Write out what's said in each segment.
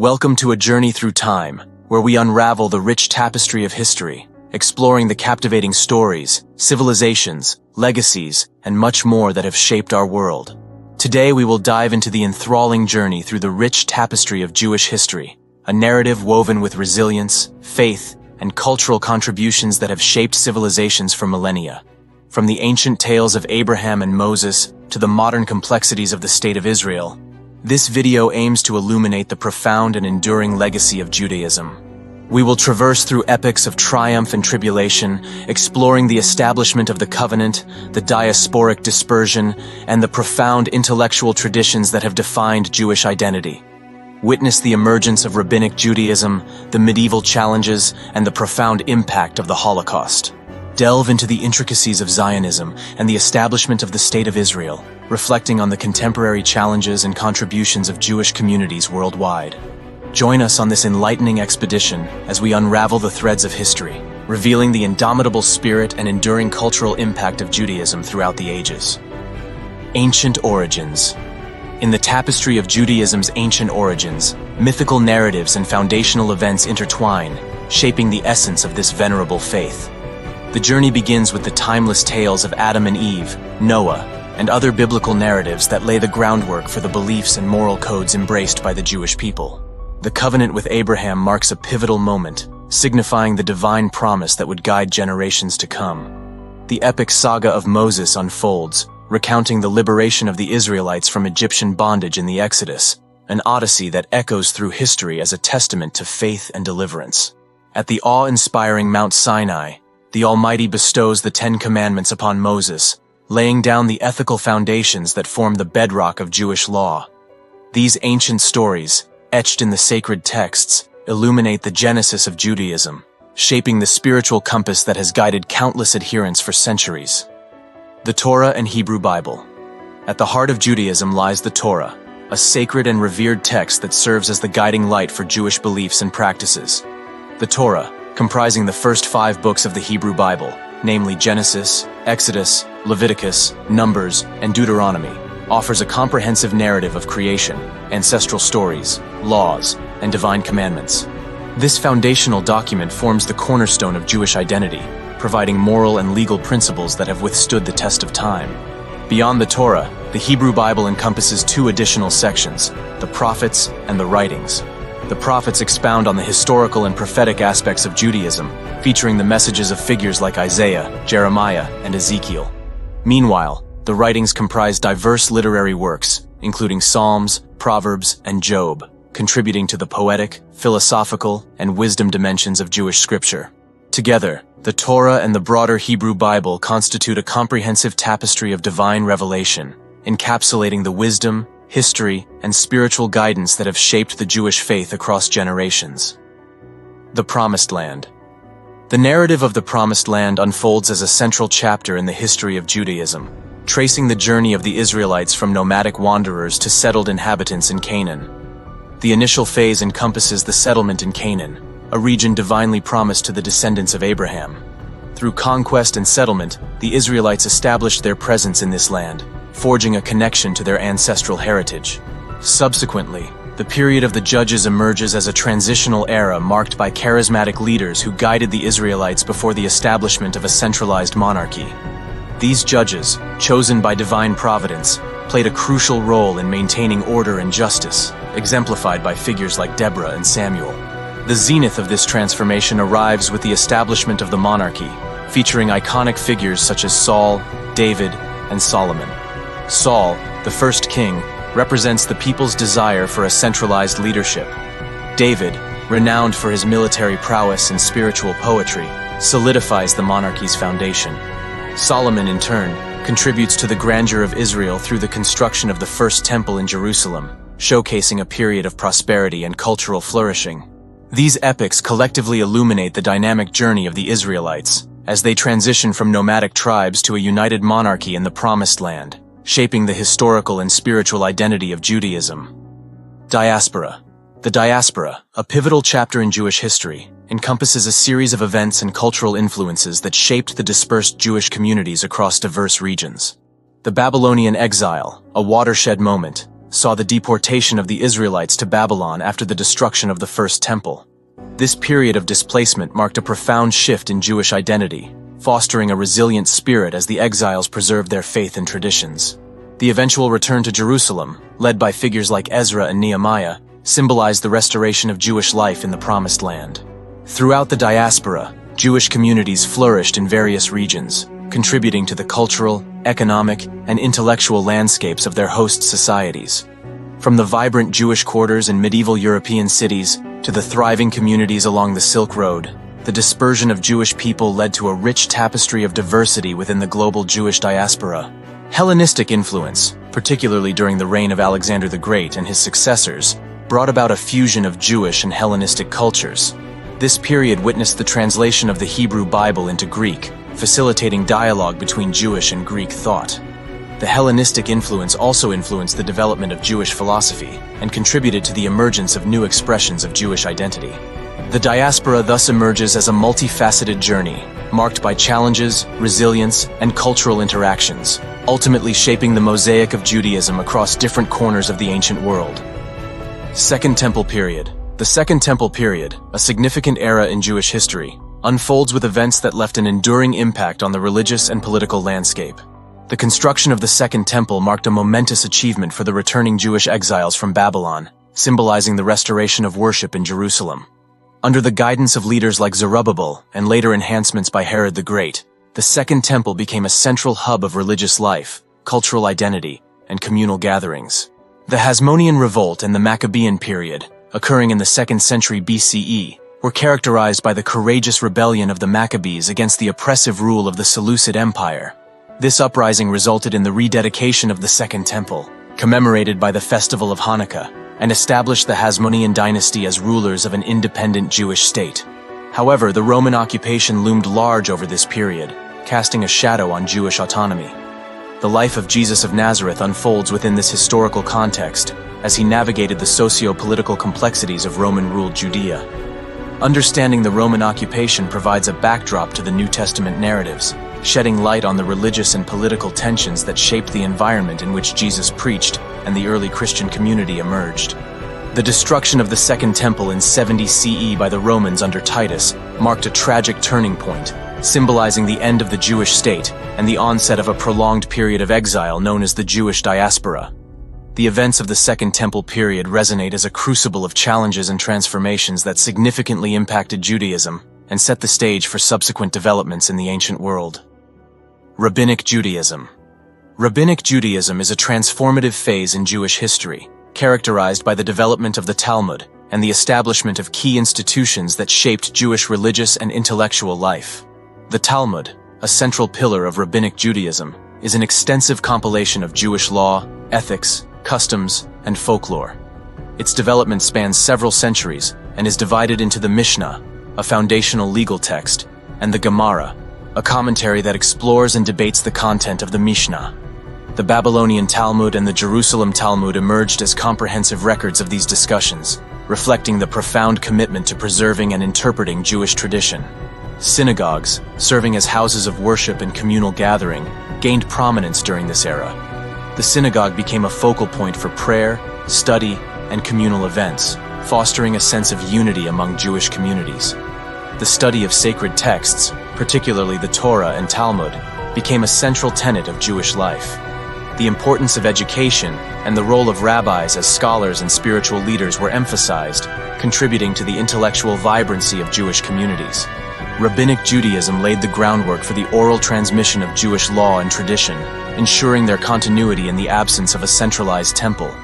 Welcome to a journey through time, where we unravel the rich tapestry of history, exploring the captivating stories, civilizations, legacies, and much more that have shaped our world. Today we will dive into the enthralling journey through the rich tapestry of Jewish history, a narrative woven with resilience, faith, and cultural contributions that have shaped civilizations for millennia. From the ancient tales of Abraham and Moses to the modern complexities of the State of Israel, this video aims to illuminate the profound and enduring legacy of Judaism. We will traverse through epics of triumph and tribulation, exploring the establishment of the covenant, the diasporic dispersion, and the profound intellectual traditions that have defined Jewish identity. Witness the emergence of Rabbinic Judaism, the medieval challenges, and the profound impact of the Holocaust. Delve into the intricacies of Zionism and the establishment of the State of Israel, reflecting on the contemporary challenges and contributions of Jewish communities worldwide. Join us on this enlightening expedition as we unravel the threads of history, revealing the indomitable spirit and enduring cultural impact of Judaism throughout the ages. Ancient origins. In the tapestry of Judaism's ancient origins, mythical narratives and foundational events intertwine, shaping the essence of this venerable faith. The journey begins with the timeless tales of Adam and Eve, Noah, and other biblical narratives that lay the groundwork for the beliefs and moral codes embraced by the Jewish people. The covenant with Abraham marks a pivotal moment, signifying the divine promise that would guide generations to come. The epic saga of Moses unfolds, recounting the liberation of the Israelites from Egyptian bondage in the Exodus, an odyssey that echoes through history as a testament to faith and deliverance. At the awe-inspiring Mount Sinai, the Almighty bestows the Ten Commandments upon Moses, laying down the ethical foundations that form the bedrock of Jewish law. These ancient stories, etched in the sacred texts, illuminate the genesis of Judaism, shaping the spiritual compass that has guided countless adherents for centuries. The Torah and Hebrew Bible. At the heart of Judaism lies the Torah, a sacred and revered text that serves as the guiding light for Jewish beliefs and practices. The Torah, comprising the first 5 books of the Hebrew Bible, namely Genesis, Exodus, Leviticus, Numbers, and Deuteronomy, offers a comprehensive narrative of creation, ancestral stories, laws, and divine commandments. This foundational document forms the cornerstone of Jewish identity, providing moral and legal principles that have withstood the test of time. Beyond the Torah, the Hebrew Bible encompasses 2 additional sections, the prophets and the writings. The prophets expound on the historical and prophetic aspects of Judaism, featuring the messages of figures like Isaiah, Jeremiah, and Ezekiel. Meanwhile, the writings comprise diverse literary works, including Psalms, Proverbs, and Job, contributing to the poetic, philosophical, and wisdom dimensions of Jewish scripture. Together, the Torah and the broader Hebrew Bible constitute a comprehensive tapestry of divine revelation, encapsulating the wisdom, history, and spiritual guidance that have shaped the Jewish faith across generations. The Promised Land. The narrative of the Promised Land unfolds as a central chapter in the history of Judaism, tracing the journey of the Israelites from nomadic wanderers to settled inhabitants in Canaan. The initial phase encompasses the settlement in Canaan, a region divinely promised to the descendants of Abraham. Through conquest and settlement, the Israelites established their presence in this land, forging a connection to their ancestral heritage. Subsequently, the period of the Judges emerges as a transitional era marked by charismatic leaders who guided the Israelites before the establishment of a centralized monarchy. These judges, chosen by divine providence, played a crucial role in maintaining order and justice, exemplified by figures like Deborah and Samuel. The zenith of this transformation arrives with the establishment of the monarchy, featuring iconic figures such as Saul, David, and Solomon. Saul, the first king, represents the people's desire for a centralized leadership. David, renowned for his military prowess and spiritual poetry, solidifies the monarchy's foundation. Solomon, in turn, contributes to the grandeur of Israel through the construction of the first temple in Jerusalem, showcasing a period of prosperity and cultural flourishing. These epics collectively illuminate the dynamic journey of the Israelites, as they transition from nomadic tribes to a united monarchy in the Promised Land, shaping the historical and spiritual identity of Judaism. Diaspora. The Diaspora, a pivotal chapter in Jewish history, encompasses a series of events and cultural influences that shaped the dispersed Jewish communities across diverse regions. The Babylonian exile, a watershed moment, saw the deportation of the Israelites to Babylon after the destruction of the First Temple. This period of displacement marked a profound shift in Jewish identity, fostering a resilient spirit as the exiles preserved their faith and traditions. The eventual return to Jerusalem, led by figures like Ezra and Nehemiah, symbolized the restoration of Jewish life in the Promised Land. Throughout the diaspora, Jewish communities flourished in various regions, contributing to the cultural, economic, and intellectual landscapes of their host societies. From the vibrant Jewish quarters in medieval European cities to the thriving communities along the Silk Road, the dispersion of Jewish people led to a rich tapestry of diversity within the global Jewish diaspora. Hellenistic influence, particularly during the reign of Alexander the Great and his successors, brought about a fusion of Jewish and Hellenistic cultures. This period witnessed the translation of the Hebrew Bible into Greek, facilitating dialogue between Jewish and Greek thought. The Hellenistic influence also influenced the development of Jewish philosophy and contributed to the emergence of new expressions of Jewish identity. The diaspora thus emerges as a multifaceted journey, marked by challenges, resilience, and cultural interactions, ultimately shaping the mosaic of Judaism across different corners of the ancient world. Second Temple Period. The Second Temple period, a significant era in Jewish history, unfolds with events that left an enduring impact on the religious and political landscape. The construction of the Second Temple marked a momentous achievement for the returning Jewish exiles from Babylon, symbolizing the restoration of worship in Jerusalem. Under the guidance of leaders like Zerubbabel and later enhancements by Herod the Great, the Second Temple became a central hub of religious life, cultural identity, and communal gatherings. The Hasmonean Revolt and the Maccabean period, occurring in the 2nd century BCE, were characterized by the courageous rebellion of the Maccabees against the oppressive rule of the Seleucid Empire. This uprising resulted in the rededication of the Second Temple, commemorated by the festival of Hanukkah, and established the Hasmonean dynasty as rulers of an independent Jewish state. However, the Roman occupation loomed large over this period, casting a shadow on Jewish autonomy. The life of Jesus of Nazareth unfolds within this historical context, as he navigated the socio-political complexities of Roman-ruled Judea. Understanding the Roman occupation provides a backdrop to the New Testament narratives, shedding light on the religious and political tensions that shaped the environment in which Jesus preached and the early Christian community emerged. The destruction of the Second Temple in 70 CE by the Romans under Titus marked a tragic turning point, symbolizing the end of the Jewish state and the onset of a prolonged period of exile known as the Jewish Diaspora. The events of the Second Temple period resonate as a crucible of challenges and transformations that significantly impacted Judaism and set the stage for subsequent developments in the ancient world. Rabbinic Judaism. Rabbinic Judaism is a transformative phase in Jewish history, characterized by the development of the Talmud and the establishment of key institutions that shaped Jewish religious and intellectual life. The Talmud, a central pillar of Rabbinic Judaism, is an extensive compilation of Jewish law, ethics, customs, and folklore. Its development spans several centuries and is divided into the Mishnah, a foundational legal text, and the Gemara, a commentary that explores and debates the content of the Mishnah. The Babylonian Talmud and the Jerusalem Talmud emerged as comprehensive records of these discussions, reflecting the profound commitment to preserving and interpreting Jewish tradition. Synagogues, serving as houses of worship and communal gathering, gained prominence during this era. The synagogue became a focal point for prayer, study, and communal events, fostering a sense of unity among Jewish communities. The study of sacred texts, particularly the Torah and Talmud, became a central tenet of Jewish life. The importance of education and the role of rabbis as scholars and spiritual leaders were emphasized, contributing to the intellectual vibrancy of Jewish communities. Rabbinic Judaism laid the groundwork for the oral transmission of Jewish law and tradition, ensuring their continuity in the absence of a centralized temple.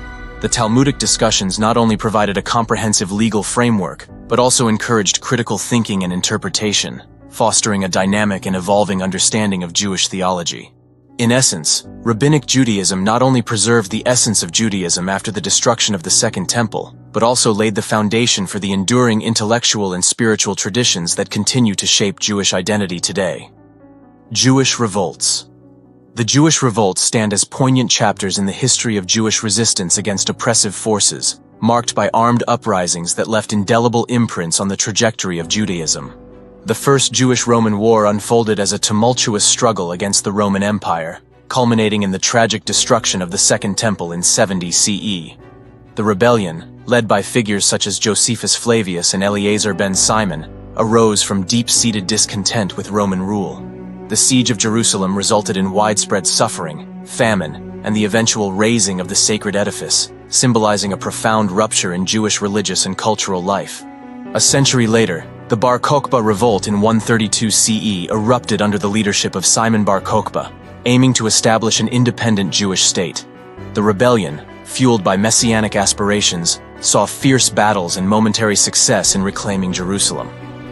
The Talmudic discussions not only provided a comprehensive legal framework, but also encouraged critical thinking and interpretation, fostering a dynamic and evolving understanding of Jewish theology. In essence, Rabbinic Judaism not only preserved the essence of Judaism after the destruction of the Second Temple, but also laid the foundation for the enduring intellectual and spiritual traditions that continue to shape Jewish identity today. Jewish Revolts. The Jewish revolts stand as poignant chapters in the history of Jewish resistance against oppressive forces, marked by armed uprisings that left indelible imprints on the trajectory of Judaism. The First Jewish-Roman War unfolded as a tumultuous struggle against the Roman Empire, culminating in the tragic destruction of the Second Temple in 70 CE. The rebellion, led by figures such as Josephus Flavius and Eleazar ben Simon, arose from deep-seated discontent with Roman rule. The siege of Jerusalem resulted in widespread suffering, famine, and the eventual razing of the sacred edifice, symbolizing a profound rupture in Jewish religious and cultural life. A century later, the Bar Kokhba revolt in 132 CE erupted under the leadership of Simon Bar Kokhba, aiming to establish an independent Jewish state. The rebellion, fueled by messianic aspirations, saw fierce battles and momentary success in reclaiming Jerusalem.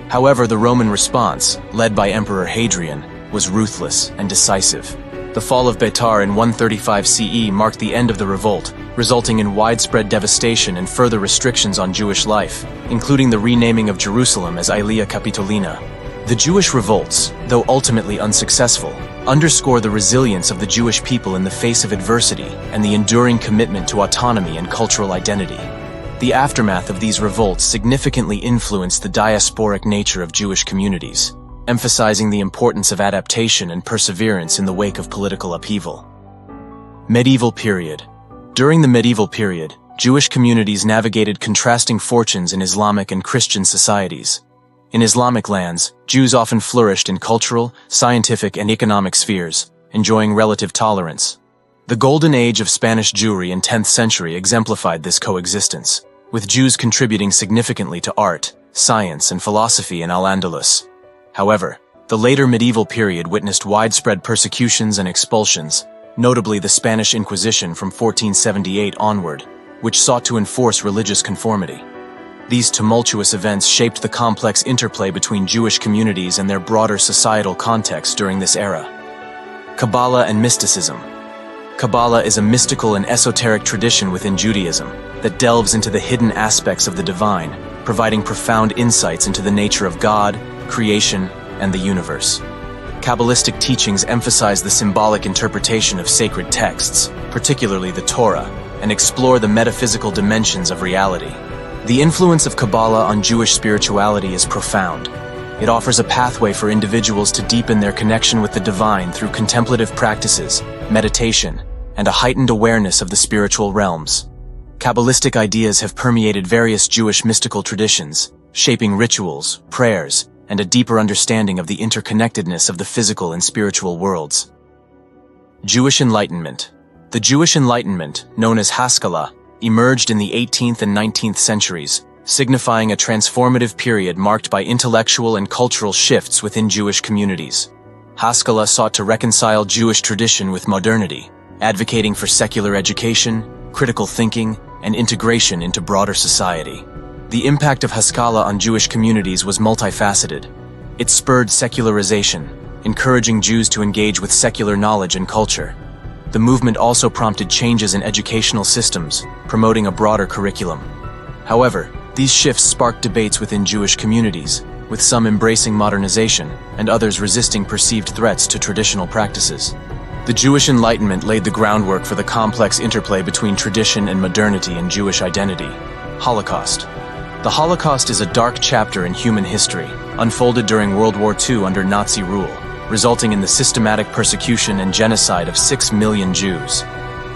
However, the Roman response, led by Emperor Hadrian, was ruthless and decisive. The fall of Betar in 135 CE marked the end of the revolt, resulting in widespread devastation and further restrictions on Jewish life, including the renaming of Jerusalem as Aelia Capitolina. The Jewish revolts, though ultimately unsuccessful, underscore the resilience of the Jewish people in the face of adversity and the enduring commitment to autonomy and cultural identity. The aftermath of these revolts significantly influenced the diasporic nature of Jewish communities, emphasizing the importance of adaptation and perseverance in the wake of political upheaval. Medieval period. During the medieval period, Jewish communities navigated contrasting fortunes in Islamic and Christian societies. In Islamic lands, Jews often flourished in cultural, scientific, and economic spheres, enjoying relative tolerance. The golden age of Spanish Jewry in 10th century exemplified this coexistence, with Jews contributing significantly to art, science, and philosophy in Al-Andalus. However, the later medieval period witnessed widespread persecutions and expulsions, notably the Spanish Inquisition from 1478 onward, which sought to enforce religious conformity. These tumultuous events shaped the complex interplay between Jewish communities and their broader societal context during this era. Kabbalah and Mysticism. Kabbalah is a mystical and esoteric tradition within Judaism that delves into the hidden aspects of the divine, providing profound insights into the nature of God, creation, and the universe. Kabbalistic teachings emphasize the symbolic interpretation of sacred texts, particularly the Torah, and explore the metaphysical dimensions of reality. The influence of Kabbalah on Jewish spirituality is profound. It offers a pathway for individuals to deepen their connection with the divine through contemplative practices, meditation, and a heightened awareness of the spiritual realms. Kabbalistic ideas have permeated various Jewish mystical traditions, shaping rituals, prayers, and a deeper understanding of the interconnectedness of the physical and spiritual worlds. Jewish Enlightenment. The Jewish Enlightenment, known as Haskalah, emerged in the 18th and 19th centuries, signifying a transformative period marked by intellectual and cultural shifts within Jewish communities. Haskalah sought to reconcile Jewish tradition with modernity, advocating for secular education, critical thinking, and integration into broader society. The impact of Haskalah on Jewish communities was multifaceted. It spurred secularization, encouraging Jews to engage with secular knowledge and culture. The movement also prompted changes in educational systems, promoting a broader curriculum. However, these shifts sparked debates within Jewish communities, with some embracing modernization and others resisting perceived threats to traditional practices. The Jewish Enlightenment laid the groundwork for the complex interplay between tradition and modernity in Jewish identity. Holocaust. The Holocaust is a dark chapter in human history, unfolded during World War II under Nazi rule, resulting in the systematic persecution and genocide of 6 million Jews.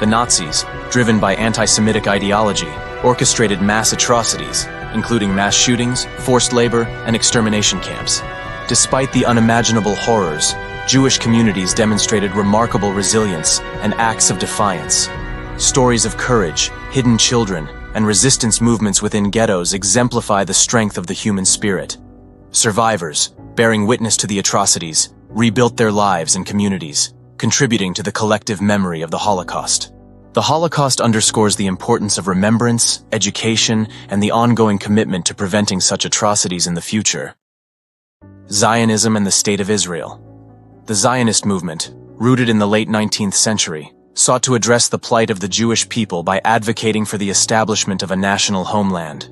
The Nazis, driven by anti-Semitic ideology, orchestrated mass atrocities, including mass shootings, forced labor, and extermination camps. Despite the unimaginable horrors, Jewish communities demonstrated remarkable resilience and acts of defiance. Stories of courage, hidden children, and resistance movements within ghettos exemplify the strength of the human spirit. Survivors, bearing witness to the atrocities, rebuilt their lives and communities, contributing to the collective memory of the Holocaust. The Holocaust underscores the importance of remembrance, education, and the ongoing commitment to preventing such atrocities in the future. Zionism and the State of Israel. The Zionist movement, rooted in the late 19th century, sought to address the plight of the Jewish people by advocating for the establishment of a national homeland.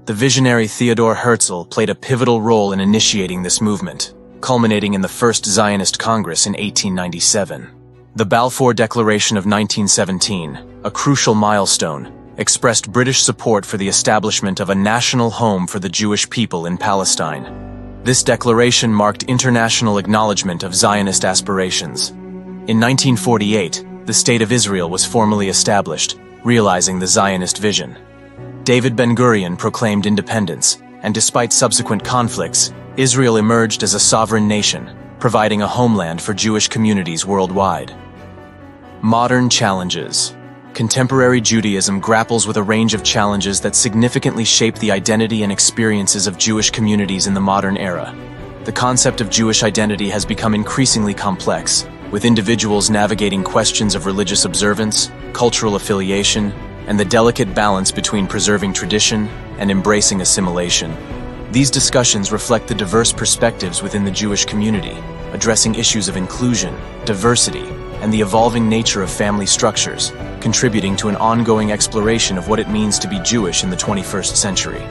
The visionary Theodor Herzl played a pivotal role in initiating this movement, culminating in the First Zionist Congress in 1897. The Balfour Declaration of 1917, a crucial milestone, expressed British support for the establishment of a national home for the Jewish people in Palestine. This declaration marked international acknowledgement of Zionist aspirations. In 1948, the State of Israel was formally established, realizing the Zionist vision. David Ben-Gurion proclaimed independence, and despite subsequent conflicts, Israel emerged as a sovereign nation, providing a homeland for Jewish communities worldwide. Modern challenges. Contemporary Judaism grapples with a range of challenges that significantly shape the identity and experiences of Jewish communities in the modern era. The concept of Jewish identity has become increasingly complex, with individuals navigating questions of religious observance, cultural affiliation, and the delicate balance between preserving tradition and embracing assimilation. These discussions reflect the diverse perspectives within the Jewish community, addressing issues of inclusion, diversity, and the evolving nature of family structures, contributing to an ongoing exploration of what it means to be Jewish in the 21st century.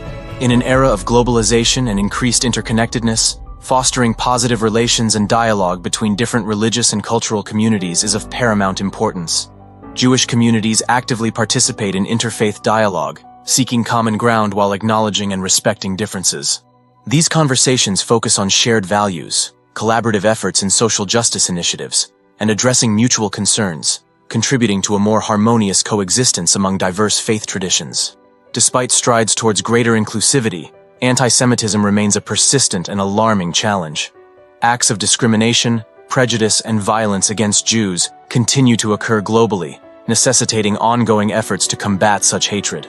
In an era of globalization and increased interconnectedness, fostering positive relations and dialogue between different religious and cultural communities is of paramount importance. Jewish communities actively participate in interfaith dialogue, seeking common ground while acknowledging and respecting differences. These conversations focus on shared values, collaborative efforts in social justice initiatives, and addressing mutual concerns, contributing to a more harmonious coexistence among diverse faith traditions. Despite strides towards greater inclusivity, anti-Semitism remains a persistent and alarming challenge. Acts of discrimination, prejudice, and violence against Jews continue to occur globally, necessitating ongoing efforts to combat such hatred.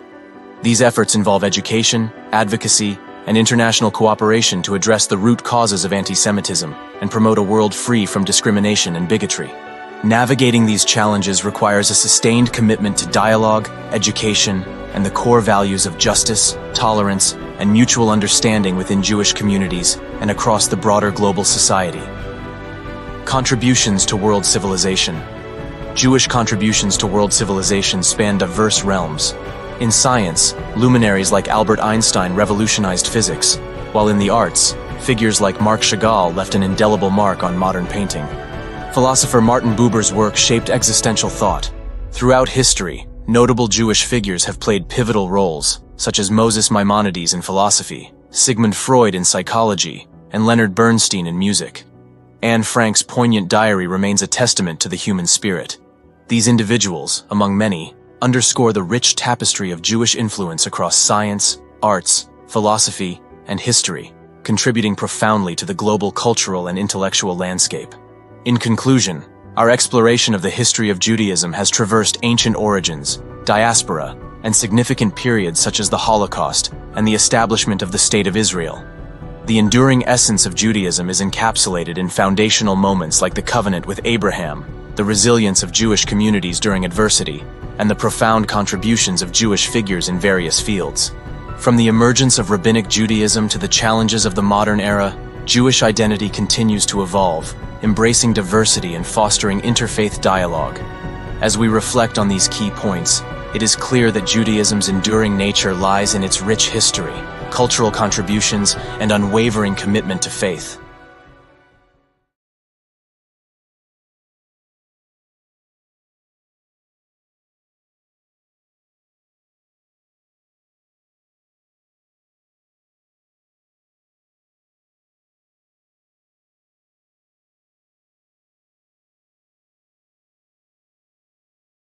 These efforts involve education, advocacy, and international cooperation to address the root causes of anti-Semitism and promote a world free from discrimination and bigotry. Navigating these challenges requires a sustained commitment to dialogue, education, and the core values of justice, tolerance, and mutual understanding within Jewish communities and across the broader global society. Contributions to world civilization. Jewish contributions to world civilization span diverse realms. In science, luminaries like Albert Einstein revolutionized physics, while in the arts, figures like Marc Chagall left an indelible mark on modern painting. Philosopher Martin Buber's work shaped existential thought. Throughout history, notable Jewish figures have played pivotal roles, such as Moses Maimonides in philosophy, Sigmund Freud in psychology, and Leonard Bernstein in music. Anne Frank's poignant diary remains a testament to the human spirit. These individuals, among many, underscore the rich tapestry of Jewish influence across science, arts, philosophy, and history, contributing profoundly to the global cultural and intellectual landscape. In conclusion, our exploration of the history of Judaism has traversed ancient origins, diaspora, and significant periods such as the Holocaust and the establishment of the State of Israel. The enduring essence of Judaism is encapsulated in foundational moments like the covenant with Abraham, the resilience of Jewish communities during adversity, and the profound contributions of Jewish figures in various fields. From the emergence of Rabbinic Judaism to the challenges of the modern era, Jewish identity continues to evolve, embracing diversity and fostering interfaith dialogue. As we reflect on these key points, it is clear that Judaism's enduring nature lies in its rich history, cultural contributions, and unwavering commitment to faith.